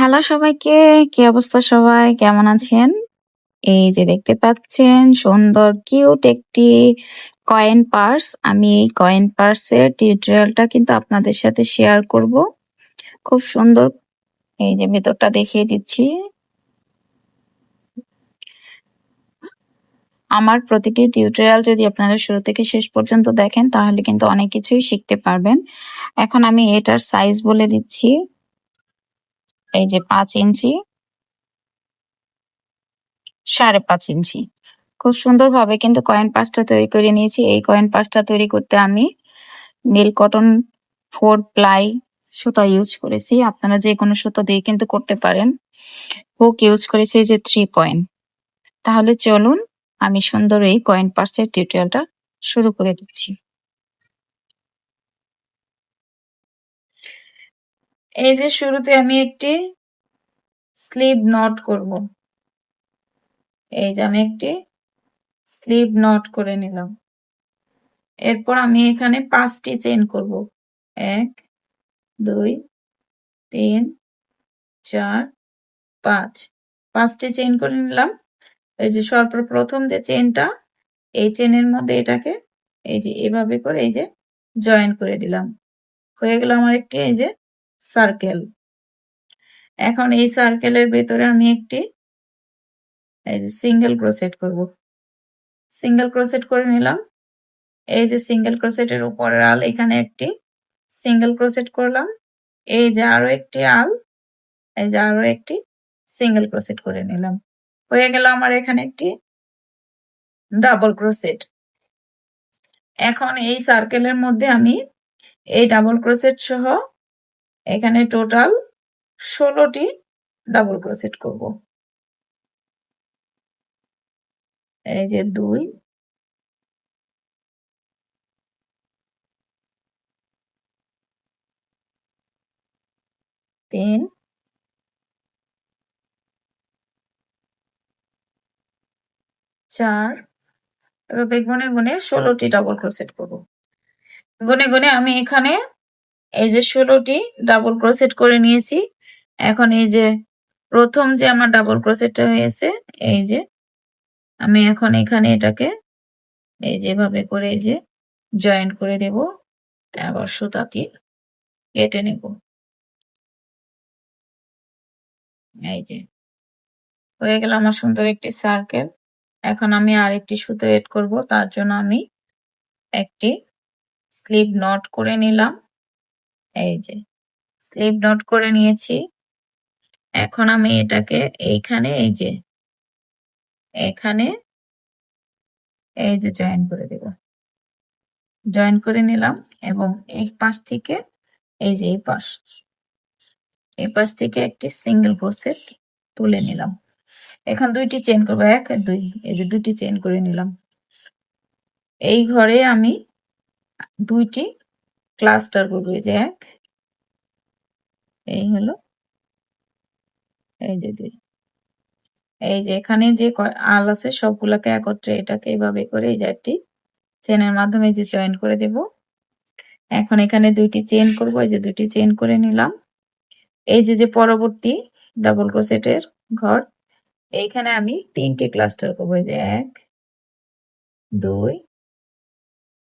Hello সবাইকে, কি অবস্থা সবাই? কেমন আছেন? এই যে দেখতে পাচ্ছেন সুন্দর কিউট একটি কয়েন পার্স। আমি এই কয়েন পার্সের টিউটোরিয়ালটা কিন্তু আপনাদের সাথে শেয়ার করব। খুব সুন্দর, এই যে ভেতরটা দেখিয়ে দিচ্ছি। আমার প্রতিটি টিউটোরিয়াল যদি আপনারা শুরু থেকে শেষ পর্যন্ত দেখেন তাহলে কিন্তু অনেক কিছুই শিখতে পারবেন। এখন আমি এটার সাইজ বলে দিচ্ছি। এই যে 5 ইঞ্চি, 5.5 ইঞ্চি। খুব সুন্দরভাবে কিন্তু কয়েন পার্সটা তৈরি করে নিয়েছি। এই কয়েন পার্সটা তৈরি করতে আমি মিল কটন 4 প্লাই সুতা ইউজ করেছি। আপনারা যে কোনো সুতো দিয়ে কিন্তু করতে পারেন। হুক ইউজ করেছি যে 3 পয়েন্ট। তাহলে চলুন আমি সুন্দর এই কয়েন পার্সের টিউটোরিয়ালটা শুরু করে দিচ্ছি। এই যে শুরুতে আমি একটি স্লিভ নট করব। এই যে আমি একটি স্লিভ নট করে নিলাম। এরপর আমি এখানে 5টি চেইন করব। 1 2 3 4 5। 5টি চেইন করে নিলাম। এই যে সর্বপ্রথম যে চেইনটা, এই চেইনের মধ্যে এটাকে এই যে এভাবে করে এই যে জয়েন করে দিলাম। হয়ে গেল আমার একটি এই যে সার্কেল। এখন এই সার্কেলের ভেতরে আমি একটি এই যে সিঙ্গেল ক্রোশেট করব। সিঙ্গেল ক্রোশেট করে নিলাম। এই যে সিঙ্গেল ক্রোশেটের উপরের আল, এখানে একটি সিঙ্গেল ক্রোশেট করলাম। এই যে আরো একটি আল, এই যে আরো একটি সিঙ্গেল ক্রোশেট করে নিলাম। হয়ে গেল আমার এখানে একটি ডাবল ক্রোশেট। এখন এই সার্কেলের মধ্যে আমি এই ডাবল ক্রোশেট সহ এখানে টোটাল 16টি ডাবল ক্রোশেট করব। এই যে 2 3 4 এভাবে গুনে গুনে 16টি ডাবল ক্রোশেট করব। গুনে গুনে আমি এখানে এই যে 16টি ডাবল ক্রোশেট করে নিয়েছি। এখন এই যে প্রথম যে আমার ডাবল ক্রোশেটটা হয়েছে, এই যে আমি এখন এখানে এটাকে এই যেভাবে করে এই যে জয়েন্ট করে দেব। আবার সুতাটি কেটে নেব। এই যে হয়ে গেল আমার সুন্দর একটি সার্কেল। এখন আমি আরেকটি সুতো এড করব। তার জন্য আমি একটি স্লিপ নট করে নিলাম। এই যে স্লিপ নট করে নিয়েছি। এখন আমি এটাকে এইখানে এই যে এখানে এই যে জয়েন করে দেব। জয়েন করে নিলাম এবং এই পাশ থেকে এই যে এই পাশ থেকে একটি সিঙ্গেল ক্রোশেট তুলে নিলাম। এখন 2টি চেইন করব। 1 2, এই যে 2টি চেইন করে নিলাম। এই ঘরে আমি 2টি ক্লাস্টার করব। এই যে 1, এই হলো, এই যে 2। এই যে এখানে যে আল আছে সবগুলোকে একত্রে এটাকে এইভাবে করে এই যে একটি চেনের মাধ্যমে যে জয়েন করে দেব। এখন এখানে 2টি চেইন করব। এই যে 2টি চেইন করে নিলাম। এই যে পরবর্তী ডাবল ক্রোশেটের ঘর, এইখানে আমি 3টি ক্লাস্টার করব। এই যে 1 2,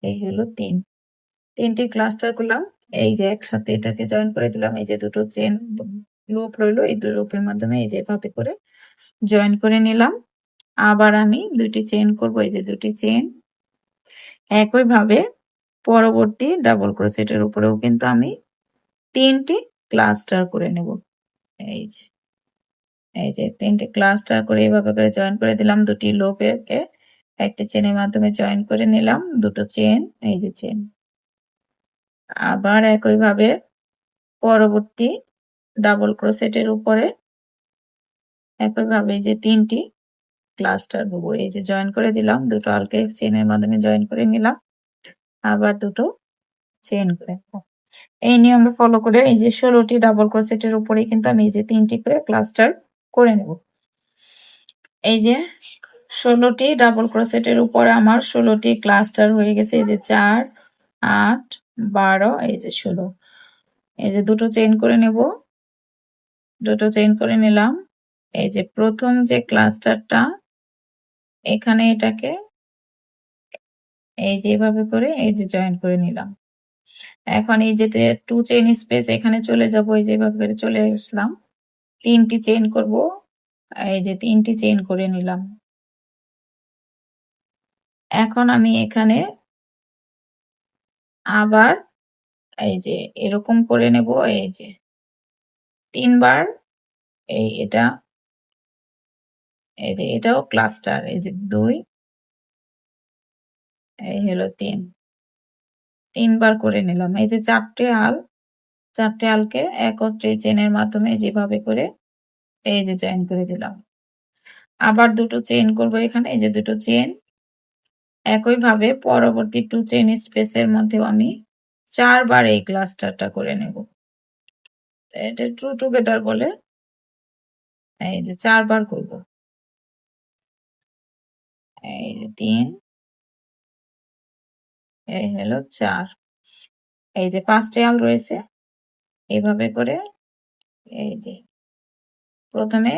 এই হলো 3। 3টি ক্লাস্টার করলাম। এই যে একসাথে এটাকে জয়েন করে দিলাম। এই যে দুটো চেন লুপ রইলো, এই দুটো লুপের মাধ্যমে এই যে এভাবে করে জয়েন করে নিলাম। আবার আমি 2টি চেইন করব। এই যে 2টি চেইন। একইভাবে পরবর্তী ডাবল ক্রোশেটের উপরেও কিন্তু আমি 3টি ক্লাস্টার করে নেব। এই যে 3টে ক্লাস্টার করে এভাবে করে জয়েন করে দিলাম। 2টি লুপকে একটা চেনের মাধ্যমে জয়েন করে নিলাম। 2টো চেন, এই যে চেন। আবার একইভাবে পরবর্তী ডাবল ক্রোশেটের উপরে একইভাবে যে 3টি ক্লাস্টার দেবো। এই যে জয়েন করে দিলাম। 2টো আলকে চেনের মাধ্যমে জয়েন করে নিলাম। আবার 2টো চেন করে নেব। এই নিয়মটা ফলো করে এই যে 16টি ডাবল ক্রোশেটের উপরে কিন্তু আমি এই যে 3টি করে ক্লাস্টার করে নেব। এই যে 16টি ডাবল ক্রোশেটের উপরে আমার 16টি ক্লাস্টার হয়ে গেছে। এই যে 4 8 12, এই যে 16। এই যে 2টো চেইন করে নেব। দুটো চেইন করে নিলাম। এই যে প্রথম যে ক্লাস্টারটা এখানে এটাকে এই যে এভাবে করে এই যে জয়েন করে নিলাম। এখন এই যে 2 চেইন স্পেস এখানে চলে যাব, এই যে এভাবে করে চলে আসলাম। 3টি চেইন করব, এই যে 3টি চেইন করে নিলাম। এখন আমি এখানে আবার এই যে এরকম করে নেব, এই যে 3 বার এটা এই যে এটাও ক্লাস্টার, এই যে 2 এই হলো 3 বার করে নিলাম। এই যে 4টে আলকে একত্রে চেনের মাধ্যমে যেভাবে করে এই যে জয়েন করে দিলাম। আবার দুটো চেইন করব এখানে, এই যে দুটো চেইন। একইভাবে পরবর্তী 2 চেইন স্পেসের মধ্যেও আমি 4 বার এই ক্লাস্টারটা করে নেব। এটা ট্রু টুগেদার বলে, এই যে 4 বার করব। এই যে 3, এই হলো 4। এই যে 5টে আল রয়েছে, এইভাবে করে এই যে প্রথমে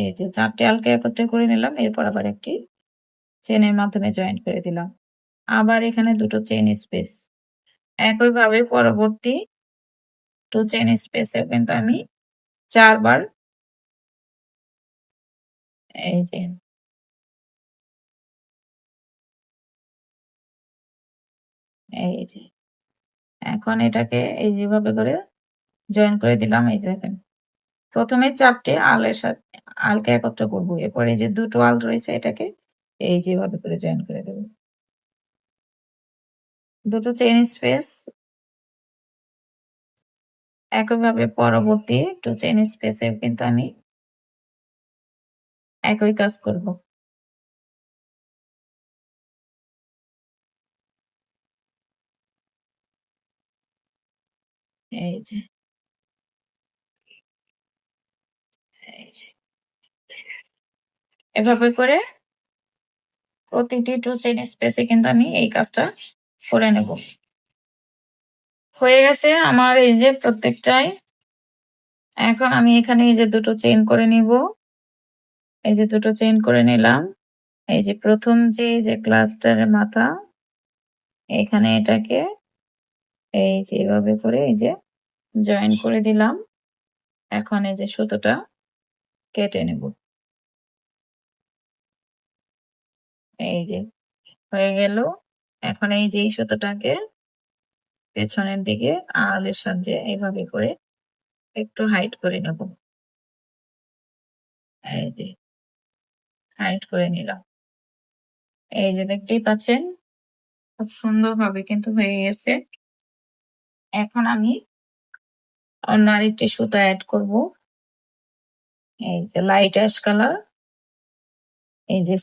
এই যে 4টে আলকে একত্রে করে নিলাম, এরপর আবার একটি চেনের মাধ্যমে জয়েন করে দিলাম। আবার এখানে দুটো চেইন স্পেস। একইভাবে পরবর্তী 2 চেইন স্পেসে কিন্তু আমি 4 বার এই যে এই যে এখন এটাকে এই যেভাবে করে জয়েন করে দিলাম। এই যে দেখেন প্রথমে 4টে আলের সাথে আলকে একত্র করব, এরপরে এই যে দুটো আল রয়েছে এটাকে এই যেভাবে করে জয়েন করে দেব। দুটো চেইন স্পেস। একইভাবে পরবর্তী 2 চেইন স্পেসে কিন্তু আমি একই কাজ করব। এই যে এই যে এভাবে করে প্রতিটি 2 চেইন স্পেসে কিন্তু আমি এই কাজটা করে নেব। হয়ে গেছে আমার এই যে প্রত্যেকটাই। এখন আমি এখানে এই যে দুটো চেইন করে নিব, এই যে দুটো চেইন করে নিলাম। এই যে প্রথম যে ক্লাস্টারের মাথা এখানে এটাকে এই যে এভাবে করে এই যে জয়েন করে দিলাম। এখন এই যে সুতোটা কেটে নেব। এই যে হয়ে গেল। এখন এই যে সুতোটাকে পেছনের দিকে আলের সাহায্যে এইভাবে করে একটু হাইট করে নেব। এই যে হাইট করে নিলাম। এই যে দেখতেই পাচ্ছেন খুব সুন্দরভাবে কিন্তু হয়ে গেছে। এখন আমি অন্য আরেকটি সুতা অ্যাড করব। এই যে লাইট অ্যাশ কালার, এই যে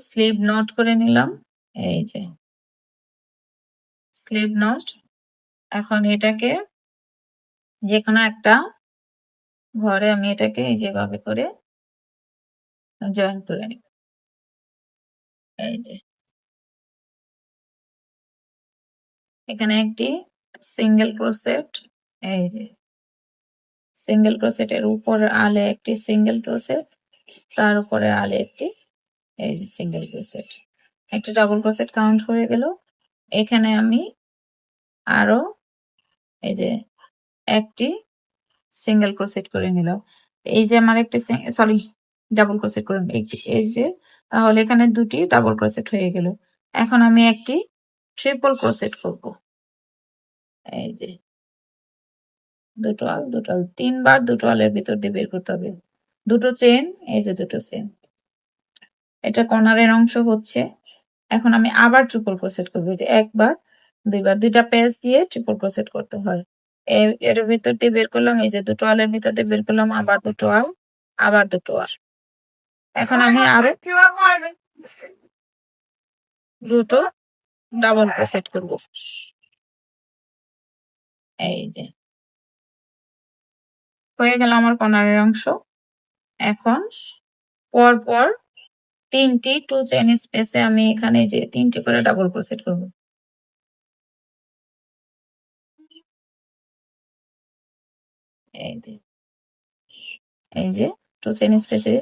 স্লিভ নট করে নিলাম। এই যে স্লিভ নট। এখন এটাকে যেকোনো একটা ঘরে আমি এটাকে এই যেভাবে করে জয়েন করে নিব। এই যে এখানে একটি সিঙ্গেল ক্রোশেট, এই যে সিঙ্গেল ক্রোশেটের উপরে আলে একটি সিঙ্গেল ক্রোশেট, তার উপরে আলে একটি এই যে সিঙ্গেল ক্রোশেট, একটা ডাবল ক্রোশেট কাউন্ট হয়ে গেল। এখানে আমি আরো এই যে একটি সিঙ্গেল ক্রোশেট করে নিলাম। এই যে আমার একটি সরি ডাবল ক্রোশেট করে একটি এই যে, তাহলে এখানে দুটি ডাবল ক্রোশেট হয়ে গেল। এখন আমি একটি ট্রিপল ক্রোশেট করব। এই যে দুটো আল 3 বার দুটো আলের ভিতর দিয়ে বের করতে হবে। দুটো চেন, এই যে দুটো চেন, এটা কর্নারের অংশ হচ্ছে। এখন আমি আবার ট্রিপল ক্রোশেট করবো, যে একবার দুইবার দুইটা পেজ দিয়ে ট্রিপল ক্রোশেট করতে হয়। এর ভিতর দিয়ে বের করলাম, এই যে দুটো আলের ভিতর দিয়ে বের করলাম, আবার দুটো আল, আবার দুটো আল। এখন আমি আরো দুটো ডাবল ক্রোশেট করব। এই যে হয়ে গেল আমার কর্নারের অংশ। এখন পর পর 3টি 2 চেইন স্পেসে আমি এখানে যে 3টি করে ডাবল ক্রোশেট করব। এই যে এই যে 2 চেইন স্পেসে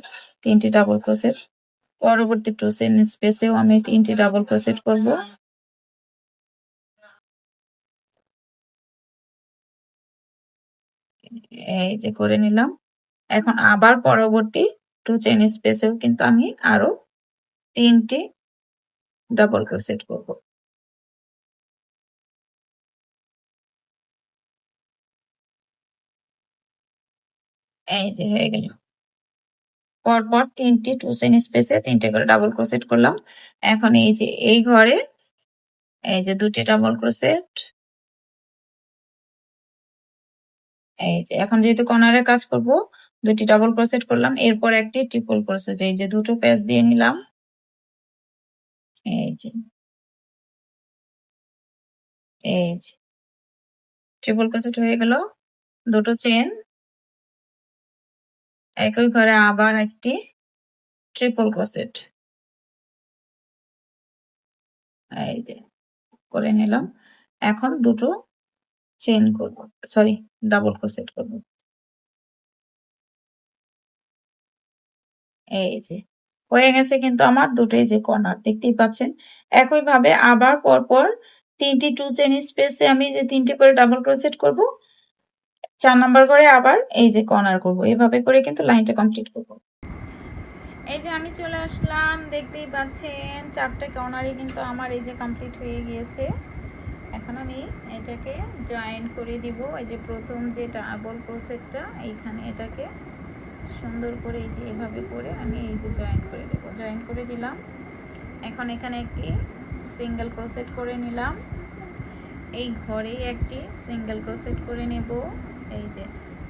3টি ডাবল ক্রোশেট, পরবর্তী 2 চেইন স্পেসেও আমি 3টি ডাবল ক্রোশেট করব। এই যে করে নিলাম। এখন আবার পরবর্তী 2 চেইন স্পেসেও কিন্তু আমি আরো 3টি ডাবল ক্রোশেট করব। এই যে হয়ে গেল। পরপর 3টি 2 চেইন স্পেসে 3টে করে ডাবল ক্রোশেট করলাম। এখন এই যে এই ঘরে এই যে 2টি ডাবল ক্রোশেট, এই যে এখন যেহেতু কর্নারে কাজ করব 2টি ডাবল ক্রোশেট করলাম, এরপর একটি ট্রিপল ক্রোশেট, এই যে দুটো প্যাচ দিয়ে নিলাম। এই যে এই যে ট্রিপল ক্রোশেট হয়ে গেল। দুটো চেন, একই ঘরে আবার একটি ট্রিপল ক্রোশেট, এই যে করে নিলাম। এখন দুটো চেন করব, সরি ডাবল ক্রোশেট করব। এই যে হয়ে গেছে কিন্তু আমার দুটোই যে কর্নার দেখতেই পাচ্ছেন। একইভাবে আবার পরপর 3টি 2 চেইন স্পেসে আমি যে 3টি করে ডাবল ক্রোশেট করব, 4 নাম্বার করে আবার এই যে কর্নার করব। এভাবে করে কিন্তু লাইনটা কমপ্লিট করব। এই যে আমি চলে আসলাম, দেখতেই পাচ্ছেন 4টে কর্নারই কিন্তু আমার এই যে কমপ্লিট হয়ে গিয়েছে। এখন আমি এটাকে জয়েন করে দিব। এই যে প্রথম যে ডাবল ক্রোশেটটা এইখানে এটাকে সুন্দর করে এই যে এভাবে করে আমি এই যে জয়েন করে দেব। জয়েন করে দিলাম। এখন এখানে একটি সিঙ্গেল ক্রোশেট করে নিলাম, এই ঘরেই একটি সিঙ্গেল ক্রোশেট করে নেব। এই যে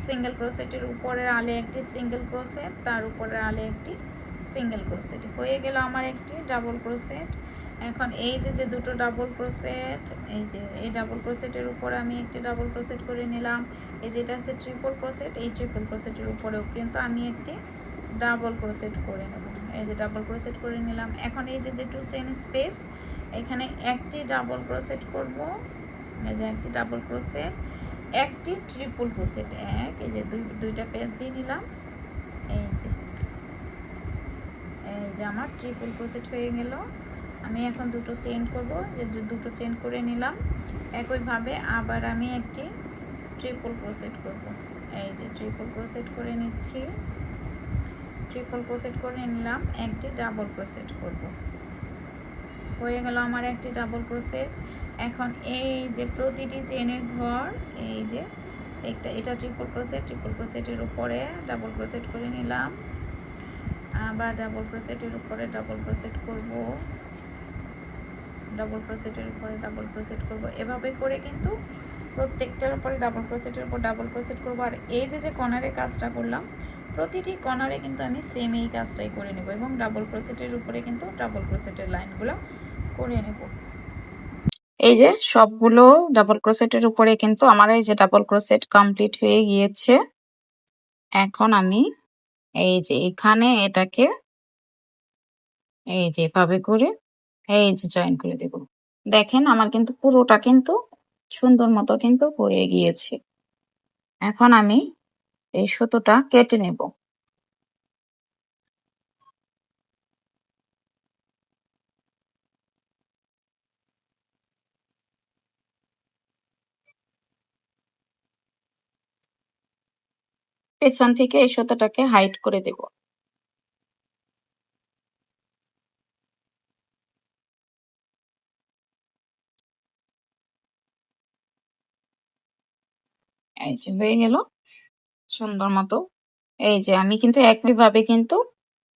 সিঙ্গেল ক্রোশেটের উপরের আলে একটি সিঙ্গেল ক্রোশেট, তার উপরের আলে একটি সিঙ্গেল ক্রোশেট হয়ে গেল আমার একটি ডাবল ক্রোশেট। এখন এই যে যে দুটো ডাবল ক্রোশেট, এই যে এই ডাবল ক্রোশেটের উপরে আমি একটি ডাবল ক্রোশেট করে নিলাম। এই যেটা হচ্ছে ট্রিপল ক্রোশেট, এই ট্রিপল ক্রোশেটের উপরেও কিন্তু আমি একটি ডাবল ক্রোশেট করে নেব। এই যে ডাবল ক্রোশেট করে নিলাম। এখন এই যে যে 2 চেইন স্পেস, এখানে একটি ডাবল ক্রোশেট করব, এই যে একটি ডাবল ক্রোশেট, একটি ট্রিপল ক্রোশেট, এই যে দুইটা পেজ দিয়ে নিলাম। এই যে আমার ট্রিপল ক্রোশেট হয়ে গেল। আমি এখন দুটো চেইন করব, যে দুটো চেইন করে নিলাম। একইভাবে আবার আমি একটি ট্রিপল ক্রোশেট করব। এই যে ট্রিপল ক্রোশেট করে নিচ্ছি, ট্রিপল ক্রোশেট করে নিলাম, একটি ডাবল ক্রোশেট করব। হয়ে গেল আমার একটি ডাবল ক্রোশেট। এখন এই যে প্রতিটি চেনের ঘর, এই যে এটা ট্রিপল ক্রোশেট, ট্রিপল ক্রোশেটের উপরে ডাবল ক্রোশেট করে নিলাম, আবার ডাবল ক্রোশেটের উপরে ডাবল ক্রোশেট করব, ডাবল ক্রোশেটের উপরে ডাবল ক্রোশেট করব। এভাবে করে কিন্তু প্রত্যেকটার উপরে ডাবল ক্রোশেটের উপর ডাবল ক্রোশেট করব। আর এই যে যে কর্নারে কাজটা করলাম, প্রতিটি কর্নারে কিন্তু আমি সেম এই কাজটাই করে নেব এবং ডাবল ক্রোশেটের উপরে কিন্তু ডাবল ক্রোশেটের লাইনগুলো করে নেব। এই যে সবগুলো ডাবল ক্রোশেটের উপরে কিন্তু আমার এই যে ডাবল ক্রোশেট কমপ্লিট হয়ে গিয়েছে। এখন আমি এই যে এখানে এটাকে এই যে এভাবে করে এই যে জয়েন করে দেব। দেখেন আমার কিন্তু পুরোটা কিন্তু সুন্দর মতো কিন্তু হয়ে গিয়েছে। এখন আমি এই সুতোটা কেটে নেব। পেছন থেকে এই সুতোটাকে হাইড করে দেব। এই যে হয়ে গেল সুন্দর মতো। এই যে আমি কিন্তু একইভাবে কিন্তু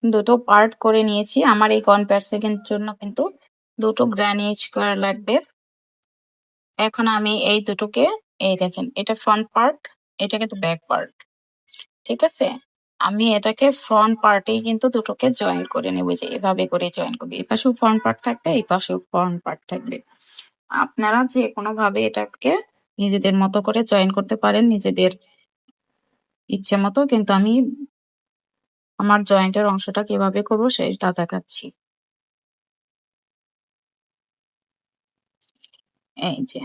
দুটো পার্ট করে নিয়েছি। আমার এই কনভার্সের জন্য কিন্তু দুটো গ্রানিচ করা লাগবে। এখন আমি এই দুটোকে এই দেখেন, এটা ফ্রন্ট পার্ট, এটা কিন্তু ব্যাক পার্ট, ঠিক আছে। আমি এটাকে ফ্রন্ট পার্টেই কিন্তু দুটোকে জয়েন করে নেব, যে এভাবে করে জয়েন করবে। এই পাশেও ফ্রন্ট পার্ট থাকবে, এই পাশেও ফ্রন্ট পার্ট থাকবে। আপনারা যে কোনো ভাবে এটাকে নিজেদের মতো করে জয়েন করতে পারেন, নিজেদের ইচ্ছে মতো। কিন্তু আমি আমার জয়েন্টের অংশটা কিভাবে করবো সেটা দেখাচ্ছি। এই যে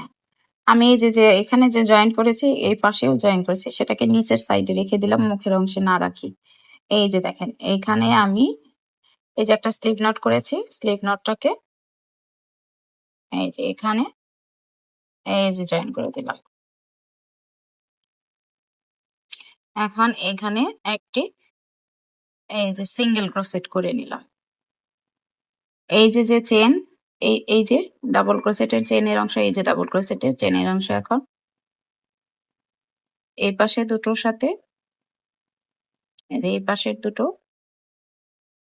আমি এই যে এখানে যে জয়েন করেছি এই পাশেও জয়েন করেছি সেটাকে নিচের সাইডে রেখে দিলাম, মুখের অংশে না রাখি। এই যে দেখেন এইখানে আমি এই যে একটা স্লিপ নট করেছি, স্লিপ নটটাকে এই যে এখানে এই যে জয়েন করে দিলাম। এখন এখানে একটি এই যে সিঙ্গেল ক্রোশেট করে নিলাম। এই যে চেন, এই যে ডাবল ক্রোশেটের চেনের অংশ, এই যে ডাবল ক্রোশেটের চেনের অংশ এখন এই পাশে দুটোর সাথে এই যে এই পাশের দুটো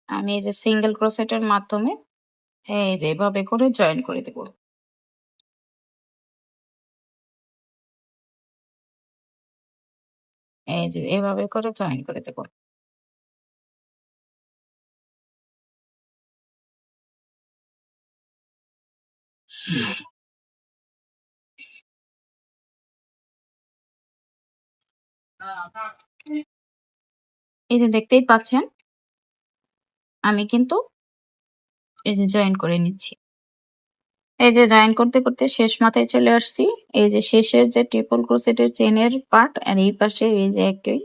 আমি এই যে সিঙ্গেল ক্রোশেটের মাধ্যমে এই যে এভাবে করে জয়েন করে দেব। এই যে এভাবে করে জয়েন করে দেব। এই যে দেখতেই পাচ্ছেন আমি কিন্তু এই যে জয়েন করে নিচ্ছি। এই যে জয়েন করতে করতে শেষ মাথায় চলে আসছি। এই যে শেষের যে ট্রিপল ক্রোশেটের চেনের পার্ট আর এই পাশে এই যে একই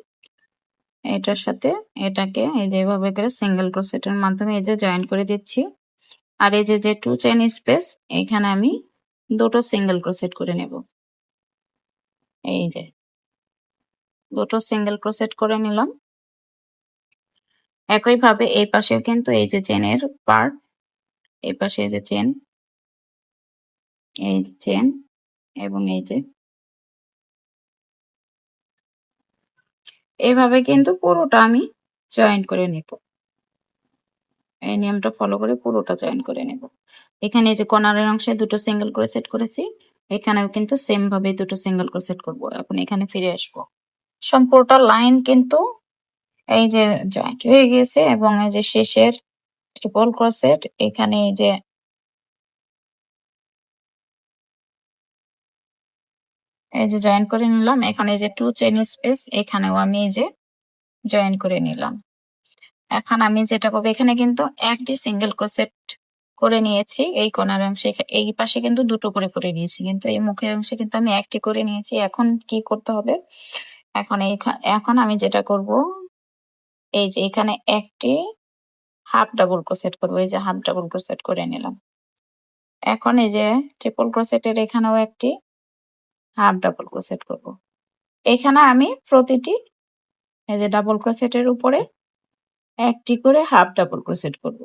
এটার সাথে এটাকে এই যে এভাবে করে সিঙ্গেল ক্রোশেটের মাধ্যমে এই যে জয়েন করে দিচ্ছি। আর এই যে 2 চেইন স্পেস এখানে আমি দুটো সিঙ্গেল ক্রোশেট করে নেব। এই যে দুটো সিঙ্গেল ক্রোশেট করে নিলাম। একইভাবে এই পাশেও কিন্তু এই যে চেনের পার্ট, এই পাশে এই যে চেন, এই যে চেন এবং এই যে এইভাবে কিন্তু পুরোটা আমি জয়েন করে নেব। এই নিয়মটা ফলো করে পুরোটা জয়েন করে নেব। এখানে এই যে কর্নারের অংশে দুটো সিঙ্গেল ক্রোশেট করেছি, এখানেও কিন্তু সেম ভাবে দুটো সিঙ্গেল ক্রোশেট করব। এখন এখানে ফিরে আসব। সম্পূর্ণটা লাইন কিন্তু এই যে জয়েন্ট হয়ে গেছে এবং এই যে শেষের ট্রিপল ক্রোশেট এখানে এই যে জয়েন করে নিলাম। এখানে এই যে 2 চেইন স্পেস এখানেও আমি এই যে জয়েন করে নিলাম। এখন আমি যেটা করবো এখানে কিন্তু একটি সিঙ্গেল ক্রোশেট করে নিয়েছি এই কোণার অংশে, এই পাশে কিন্তু দুটো করে করে নিয়েছি, কিন্তু এই মুখের অংশে কিন্তু আমি একটি করে নিয়েছি। এখন কি করতে হবে, এখন আমি যেটা করব এই যে এখানে একটি হাফ ডাবল ক্রোশেট করবো। এই যে হাফ ডাবল ক্রোশেট করে নিলাম। এখন এই যে ট্রিপল ক্রোশেটের এখানেও একটি হাফ ডাবল ক্রোশেট করব। এখানে আমি প্রতিটি এই যে ডাবল ক্রোশেটের উপরে একটি করে হাফ ডাবল ক্রোশেট করব।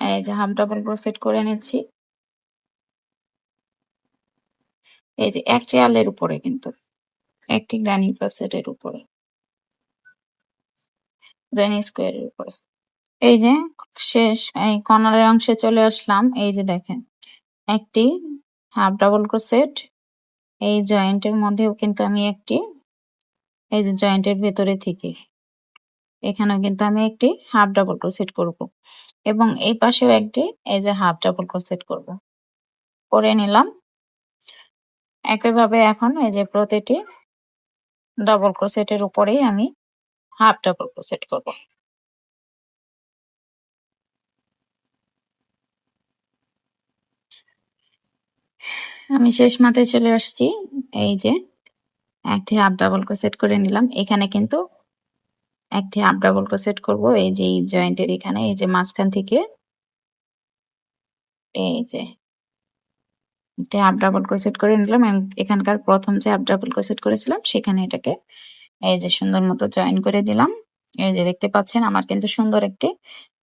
এই যে হাফ ডাবল ক্রোশেট করে নিচ্ছি। এই যে একটি আলের উপরে কিন্তু একটি গ্রানি ক্রোশেটের উপরে, গ্রানি স্কোয়ারের উপরে। এই যে শেষ এই কর্নারের অংশে চলে আসলাম। এই যে দেখেন একটি হাফ ডাবল ক্রোশেট, এই জয়েন্টের মধ্যেও কিন্তু আমি একটি এই যে জয়েন্টের ভেতরে থেকে এখানেও কিন্তু আমি একটি হাফ ডাবল ক্রোশেট করব এবং এই পাশেও একটি এই যে হাফ ডাবল ক্রোশেট করব, করে নিলাম। একইভাবে এখন এই যে প্রতিটি ডাবল ক্রোশেটের উপরেই আমি হাফ ডাবল ক্রোশেট করব। আমি শেষ মাথায় চলে আসছি। এই যে একটি হাফ ডাবল ক্রোশেট করে নিলাম। এখানে কিন্তু একটি হাফ ডাবল ক্রোশেট করব এই যে জয়েন্টের এখানে এই যে মাঝখান থেকে এই যে একটি হাফ ডাবল ক্রোশেট করে নিলাম এবং এখানকার প্রথম যে হাফ ডাবল ক্রোশেট করেছিলাম সেখানে এটাকে এই যে সুন্দর মতো জয়েন করে দিলাম। এই যে দেখতে পাচ্ছেন আমার কিন্তু সুন্দর একটি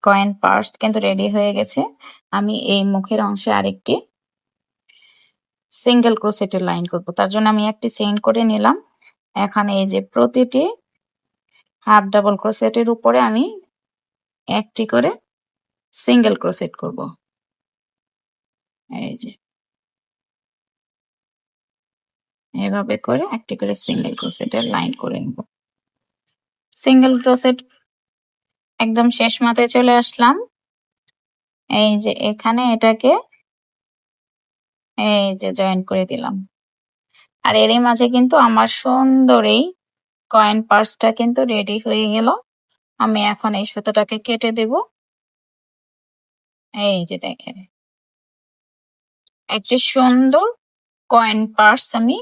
কয়েন পার্স কিন্তু রেডি হয়ে গেছে। আমি এই মুখের অংশে আরেকটি সিঙ্গেল ক্রোশেটের লাইন করব, তার জন্য আমি একটি চেইন করে নিলাম। এখানে এই যে প্রতিটি হাফ ডাবল ক্রোশেটের উপরে আমি একটি করে সিঙ্গেল ক্রোশেট করব। এই যে এভাবে করে একটি করে সিঙ্গেল ক্রোশেটের লাইন করে নেব। সিঙ্গেল ক্রোশেট একদম শেষ মাথায় চলে আসলাম। এই যে এখানে এটাকে এই যে জয়েন করে দিলাম। আর এরই মাঝে কিন্তু আমার সুন্দর এই কয়েন পার্সটা কিন্তু রেডি হয়ে গেল। আমি এখন এই সুতোটাকে কেটে দেব। এই যে দেখেন একটা সুন্দর কয়েন পার্স আমি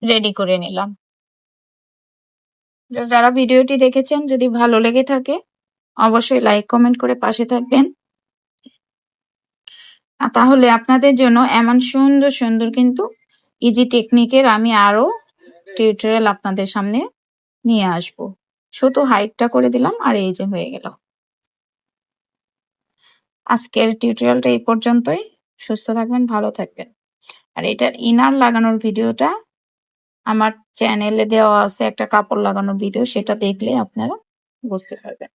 রেডি করে নিলাম। যারা ভিডিওটি দেখেছেন যদি ভালো লেগে থাকে অবশ্যই লাইক কমেন্ট করে পাশে থাকবেন। তাহলে আপনাদের জন্য এমন সুন্দর সুন্দর কিন্তু ইজি টেকনিকের আমি আরো টিউটোরিয়াল আপনাদের সামনে নিয়ে আসব। শুধু হাইটটা করে দিলাম আর এই যে হয়ে গেল। আজকের টিউটোরিয়ালটা এই পর্যন্তই। সুস্থ থাকবেন, ভালো থাকবেন। আর এটার ইনার লাগানোর ভিডিওটা আমার চ্যানেলে দেওয়া আছে, একটা কাপড় লাগানোর ভিডিও, সেটা দেখলে আপনারা বুঝতে পারবেন।